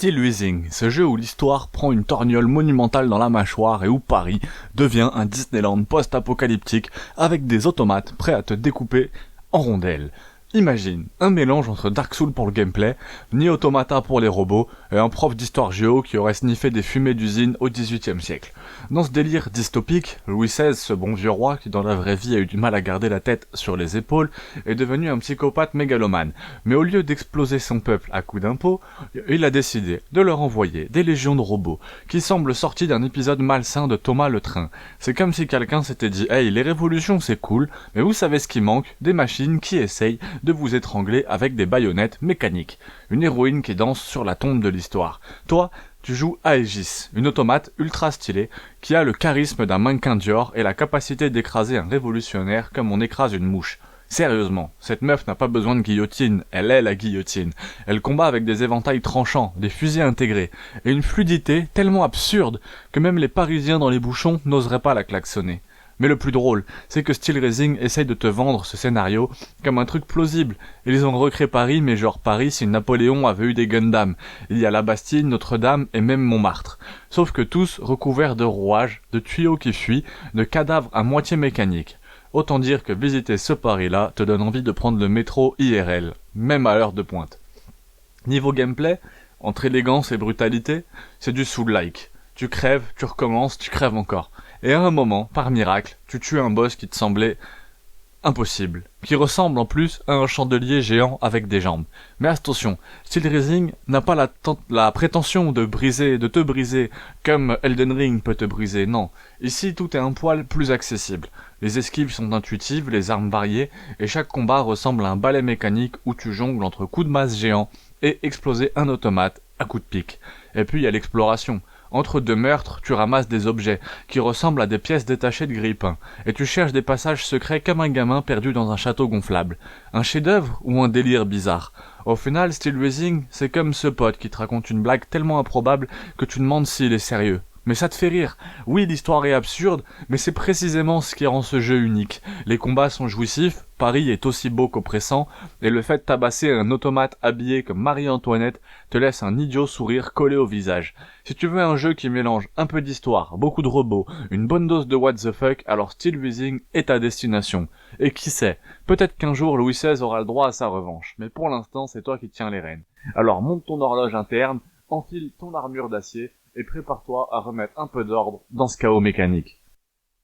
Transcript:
Steel Rising, ce jeu où l'histoire prend une torgnole monumentale dans la mâchoire et où Paris devient un Disneyland post-apocalyptique avec des automates prêts à te découper en rondelles. Imagine, un mélange entre Dark Souls pour le gameplay, Nier Automata pour les robots, et un prof d'histoire géo qui aurait sniffé des fumées d'usine au XVIIIe siècle. Dans ce délire dystopique, Louis XVI, ce bon vieux roi qui dans la vraie vie a eu du mal à garder la tête sur les épaules, est devenu un psychopathe mégalomane. Mais au lieu d'exploser son peuple à coups d'impôts, il a décidé de leur envoyer des légions de robots, qui semblent sortis d'un épisode malsain de Thomas le Train. C'est comme si quelqu'un s'était dit « Hey, les révolutions c'est cool, mais vous savez ce qui manque ? Des machines qui essayent de vous étrangler avec des baïonnettes mécaniques. » Une héroïne qui danse sur la tombe de l'histoire. Toi, tu joues Aegis, une automate ultra stylée, qui a le charisme d'un mannequin Dior et la capacité d'écraser un révolutionnaire comme on écrase une mouche. Sérieusement, cette meuf n'a pas besoin de guillotine, elle est la guillotine. Elle combat avec des éventails tranchants, des fusils intégrés, et une fluidité tellement absurde que même les Parisiens dans les bouchons n'oseraient pas la klaxonner. Mais le plus drôle, c'est que Steel Rising essaye de te vendre ce scénario comme un truc plausible. Ils ont recréé Paris, mais genre Paris si Napoléon avait eu des Gundam. Il y a la Bastille, Notre-Dame et même Montmartre. Sauf que tous recouverts de rouages, de tuyaux qui fuient, de cadavres à moitié mécaniques. Autant dire que visiter ce Paris-là te donne envie de prendre le métro IRL, même à l'heure de pointe. Niveau gameplay, entre élégance et brutalité, c'est du Soul-like. Tu crèves, tu recommences, tu crèves encore. Et à un moment, par miracle, tu tues un boss qui te semblait impossible, qui ressemble en plus à un chandelier géant avec des jambes. Mais attention, Steel Rising n'a pas la prétention de te briser comme Elden Ring peut te briser, non. Ici, tout est un poil plus accessible. Les esquives sont intuitives, les armes variées, et chaque combat ressemble à un balai mécanique où tu jongles entre coups de masse géants et exploser un automate à coups de pique. Et puis il y a l'exploration. Entre deux meurtres, tu ramasses des objets qui ressemblent à des pièces détachées de grille-pain, et tu cherches des passages secrets comme un gamin perdu dans un château gonflable. Un chef-d'œuvre ou un délire bizarre? Au final, Steel Rising, c'est comme ce pote qui te raconte une blague tellement improbable que tu te demandes s'il est sérieux. Mais ça te fait rire. Oui, l'histoire est absurde, mais c'est précisément ce qui rend ce jeu unique. Les combats sont jouissifs, Paris est aussi beau qu'oppressant, et le fait de tabasser un automate habillé comme Marie-Antoinette te laisse un idiot sourire collé au visage. Si tu veux un jeu qui mélange un peu d'histoire, beaucoup de robots, une bonne dose de what the fuck, alors Steel Rising est ta destination. Et qui sait, peut-être qu'un jour Louis XVI aura le droit à sa revanche, mais pour l'instant c'est toi qui tiens les rênes. Alors monte ton horloge interne, enfile ton armure d'acier, et prépare-toi à remettre un peu d'ordre dans ce chaos mécanique.